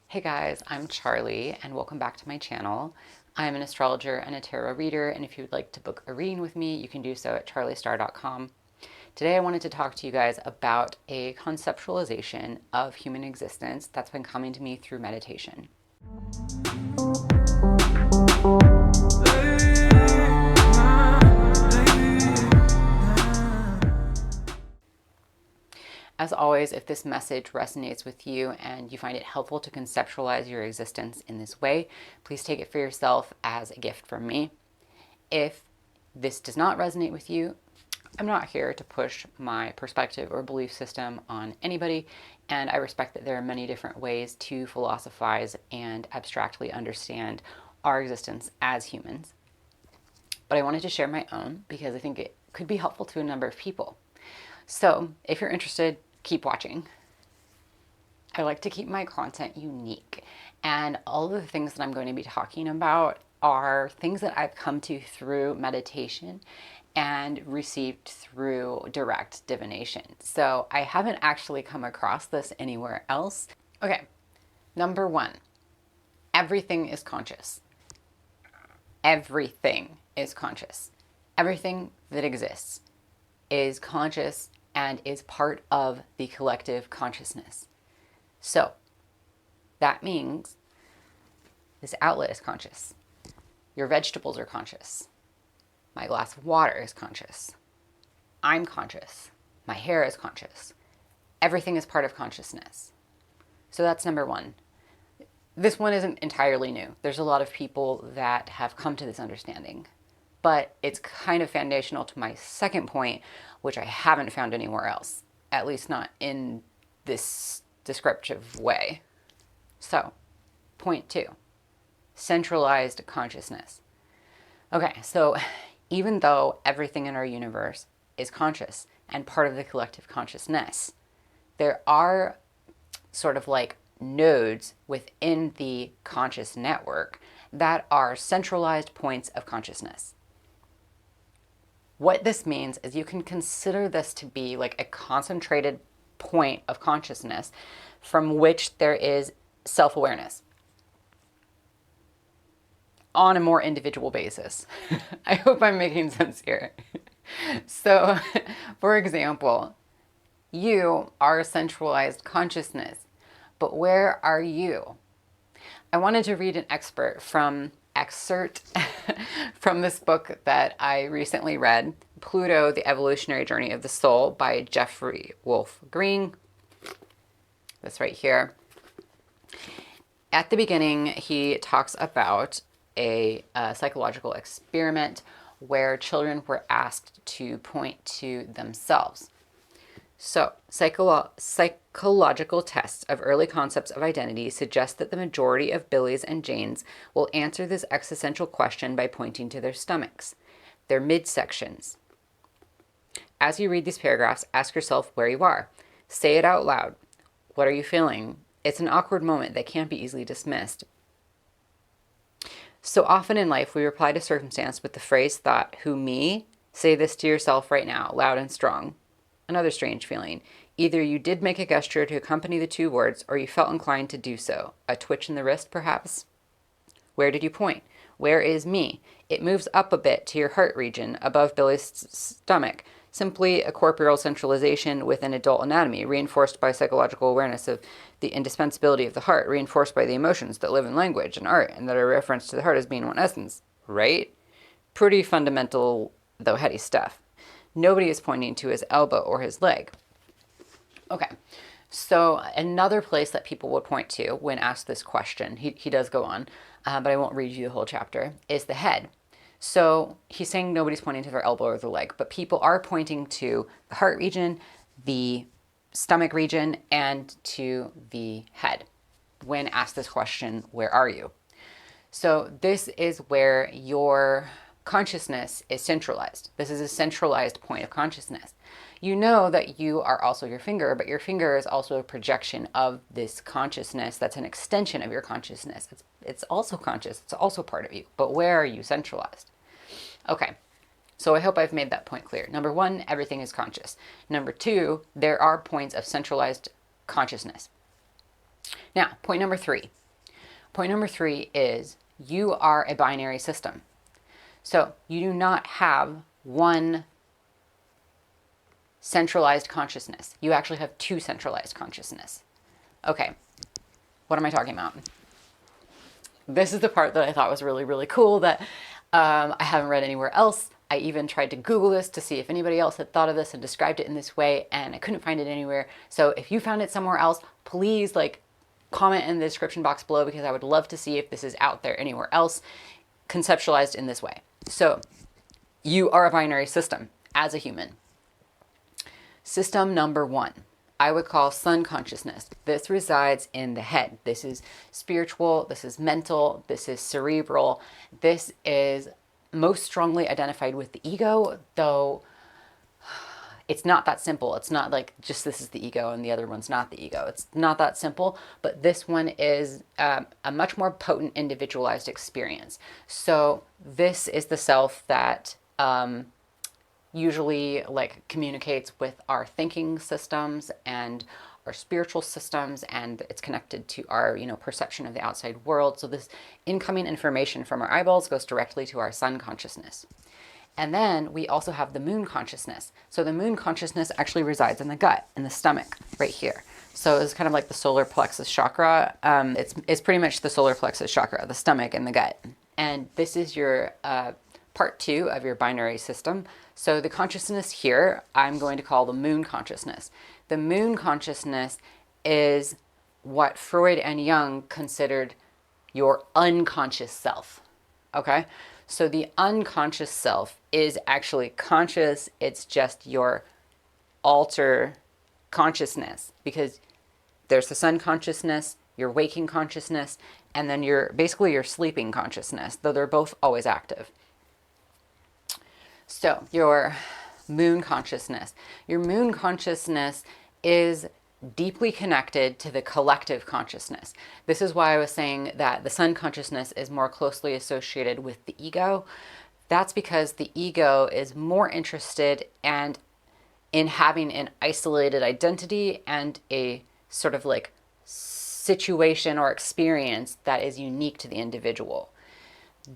Hey guys, I'm Charlie and welcome back to my channel. I'm an astrologer and a tarot reader, and if you'd like to book a reading with me, you can do so at charliestar.com. Today I wanted to talk to you guys about a conceptualization of human existence that's been coming to me through meditation. As always, if this message resonates with you and you find it helpful to conceptualize your existence in this way, please take it for yourself as a gift from me. If this does not resonate with you, I'm not here to push my perspective or belief system on anybody, and I respect that there are many different ways to philosophize and abstractly understand our existence as humans. But I wanted to share my own because I think it could be helpful to a number of people. So if you're interested, keep watching. I like to keep my content unique, and all of the things that I'm going to be talking about are things that I've come to through meditation and received through direct divination. So I haven't actually come across this anywhere else. Okay, number one, everything is conscious. Everything is conscious. Everything that exists is conscious and is part of the collective consciousness. So that means this outlet is conscious. Your vegetables are conscious. My glass of water is conscious. I'm conscious. My hair is conscious. Everything is part of consciousness. So that's number one. This one isn't entirely new. There's a lot of people that have come to this understanding, but it's kind of foundational to my second point, which I haven't found anywhere else, at least not in this descriptive way. So, point two, centralized consciousness. Okay, so even though everything in our universe is conscious and part of the collective consciousness, there are sort of like nodes within the conscious network that are centralized points of consciousness. What this means is you can consider this to be like a concentrated point of consciousness from which there is self-awareness on a more individual basis. I hope I'm making sense here. So, for example, you are a centralized consciousness, but where are you? I wanted to read an excerpt from this book that I recently read, Pluto, The Evolutionary Journey of the Soul by Jeffrey Wolf Green. This right here. At the beginning, he talks about a psychological experiment where children were asked to point to themselves. So, psychological tests of early concepts of identity suggest that the majority of Billies and Janes will answer this existential question by pointing to their stomachs, their midsections. As you read these paragraphs, ask yourself where you are. Say it out loud. What are you feeling? It's an awkward moment that can't be easily dismissed. So often in life, we reply to circumstance with the phrase thought, who me? Say this to yourself right now, loud and strong. Another strange feeling. Either you did make a gesture to accompany the two words, or you felt inclined to do so. A twitch in the wrist, perhaps? Where did you point? Where is me? It moves up a bit to your heart region, above Billy's stomach. Simply a corporeal centralization within adult anatomy, reinforced by psychological awareness of the indispensability of the heart, reinforced by the emotions that live in language and art, and that are referenced to the heart as being one essence. Right? Pretty fundamental, though heady stuff. Nobody is pointing to his elbow or his leg. Okay, so another place that people would point to when asked this question, he does go on, but I won't read you the whole chapter, is the head. So he's saying nobody's pointing to their elbow or their leg, but people are pointing to the heart region, the stomach region, and to the head when asked this question, where are you? So this is where your consciousness is centralized. This is a centralized point of consciousness. You know that you are also your finger, but your finger is also a projection of this consciousness that's an extension of your consciousness. It's also conscious. It's also part of you. But where are you centralized? Okay, so I hope I've made that point clear. Number one, everything is conscious. Number two, there are points of centralized consciousness. Now, point number three. Point number three is you are a binary system. So you do not have one centralized consciousness. You actually have two centralized consciousness. Okay, what am I talking about? This is the part that I thought was really, really cool that I haven't read anywhere else. I even tried to Google this to see if anybody else had thought of this and described it in this way, and I couldn't find it anywhere. So if you found it somewhere else, please comment in the description box below, because I would love to see if this is out there anywhere else conceptualized in this way. So you are a binary system as a human. System number one, I would call sun consciousness. This resides in the head. This is spiritual, this is mental, this is cerebral. This is most strongly identified with the ego, though it's not that simple. It's not like just this is the ego and the other one's not the ego. It's not that simple, but this one is a much more potent individualized experience. So this is the self that usually communicates with our thinking systems and our spiritual systems, and it's connected to our perception of the outside world. So this incoming information from our eyeballs goes directly to our sun consciousness. And then we also have the moon consciousness. So the moon consciousness actually resides in the gut, in the stomach, right here. So it's kind of like the solar plexus chakra. It's pretty much the solar plexus chakra, the stomach and the gut. And this is your part two of your binary system. So the consciousness here, I'm going to call the moon consciousness. The moon consciousness is what Freud and Jung considered your unconscious self. Okay? So the unconscious self is actually conscious. It's just your alter consciousness, because there's the sun consciousness, your waking consciousness, and then basically your sleeping consciousness, though they're both always active. So your moon consciousness. Your moon consciousness is deeply connected to the collective consciousness. This is why I was saying that the sun consciousness is more closely associated with the ego. That's because the ego is more interested in having an isolated identity and a sort of situation or experience that is unique to the individual.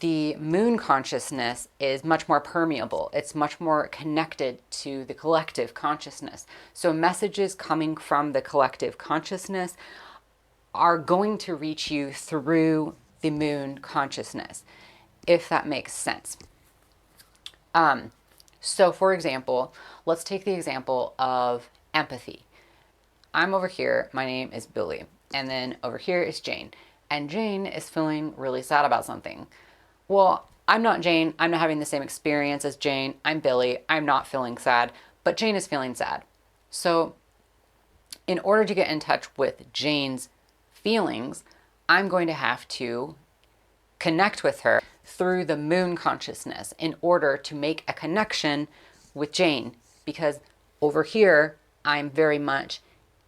The moon consciousness is much more permeable. It's much more connected to the collective consciousness. So messages coming from the collective consciousness are going to reach you through the moon consciousness, if that makes sense. So for example, let's take the example of empathy. I'm over here, my name is Billy, and then over here is Jane. And Jane is feeling really sad about something. Well, I'm not Jane. I'm not having the same experience as Jane. I'm Billy. I'm not feeling sad, but Jane is feeling sad. So in order to get in touch with Jane's feelings, I'm going to have to connect with her through the moon consciousness in order to make a connection with Jane, because over here, I'm very much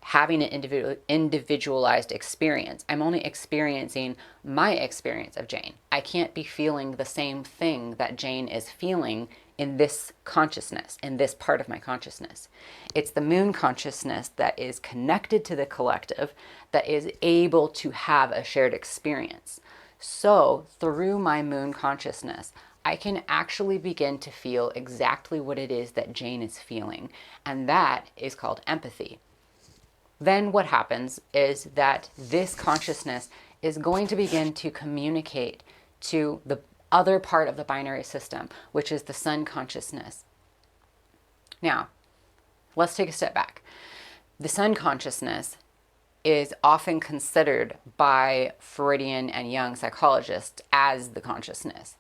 having an individualized experience. I'm only experiencing my experience of Jane. I can't be feeling the same thing that Jane is feeling in this consciousness, in this part of my consciousness. It's the moon consciousness that is connected to the collective, that is able to have a shared experience. So through my moon consciousness, I can actually begin to feel exactly what it is that Jane is feeling. And that is called empathy. Then what happens is that this consciousness is going to begin to communicate to the other part of the binary system, which is the sun consciousness. Now, let's take a step back. The sun consciousness is often considered by Freudian and Jung psychologists as the consciousness.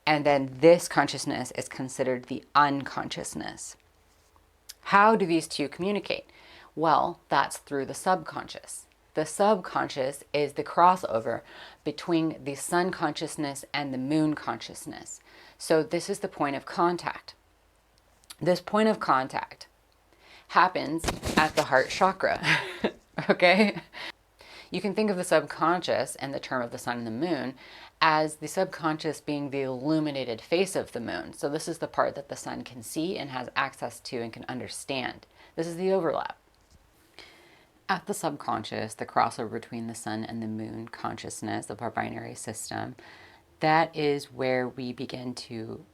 And then this consciousness is considered the unconsciousness. How do these two communicate? Well, that's through the subconscious. The subconscious is the crossover between the sun consciousness and the moon consciousness. So this is the point of contact. This point of contact happens at the heart chakra, okay? You can think of the subconscious and the term of the sun and the moon as the subconscious being the illuminated face of the moon. So this is the part that the sun can see and has access to and can understand. This is the overlap. At the subconscious, the crossover between the sun and the moon consciousness of our binary system, that is where we begin to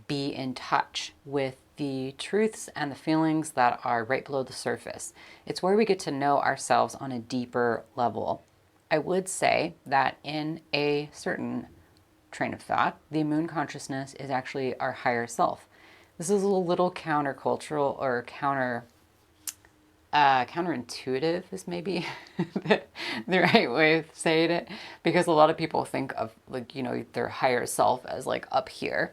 be in touch with the truths and the feelings that are right below the surface. It's where we get to know ourselves on a deeper level. I would say that in a certain train of thought, the moon consciousness is actually our higher self. This is a little countercultural or counterintuitive is maybe the right way of saying it, because a lot of people think of, like, you know, their higher self as like up here,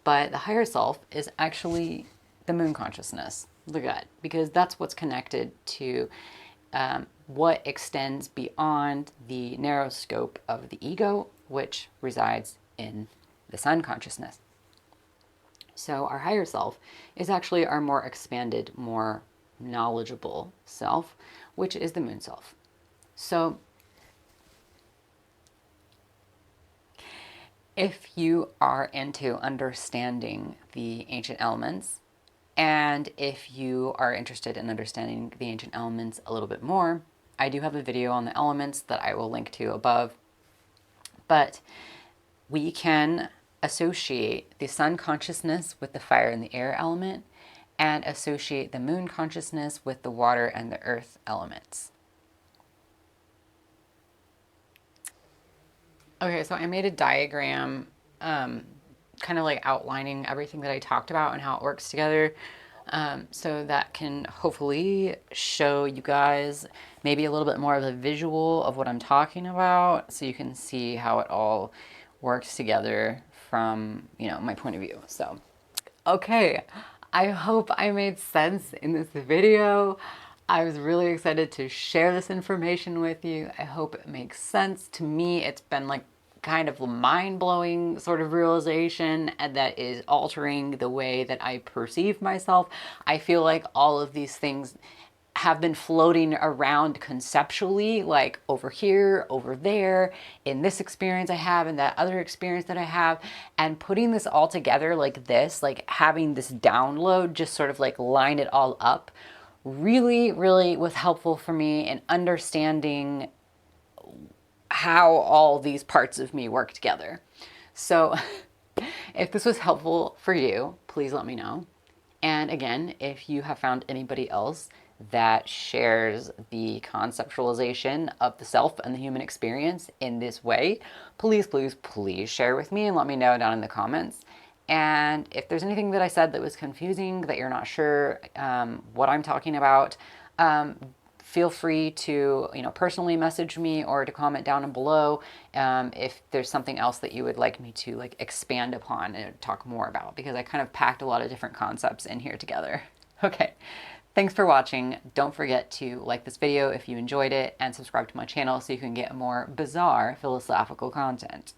but the higher self is actually the moon consciousness, the gut, because that's what's connected to what extends beyond the narrow scope of the ego, which resides in the sun consciousness. So our higher self is actually our more expanded, more knowledgeable self, which is the moon self. So if you are into understanding the ancient elements, and if you are interested in understanding the ancient elements a little bit more, I do have a video on the elements that I will link to above. But we can associate the sun consciousness with the fire and the air element, and associate the moon consciousness with the water and the earth elements. Okay, so I made a diagram kind of like outlining everything that I talked about and how it works together. So that can hopefully show you guys maybe a little bit more of a visual of what I'm talking about, so you can see how it all works together from, you know, my point of view. So, okay, I hope I made sense in this video. I was really excited to share this information with you. I hope it makes sense. To me, it's been like kind of a mind-blowing sort of realization, and that is altering the way that I perceive myself. I feel like all of these things have been floating around conceptually, like over here, over there, in this experience I have, and that other experience that I have, and putting this all together like this, like having this download just sort of like line it all up, really, really was helpful for me in understanding how all these parts of me work together. So if this was helpful for you, please let me know. And again, if you have found anybody else that shares the conceptualization of the self and the human experience in this way, please, please, please share with me and let me know down in the comments. And if there's anything that I said that was confusing, that you're not sure what I'm talking about, feel free to, you know, personally message me or to comment down below if there's something else that you would like me to like expand upon and talk more about, because I kind of packed a lot of different concepts in here together. Okay, thanks for watching. Don't forget to like this video if you enjoyed it, and subscribe to my channel so you can get more bizarre philosophical content.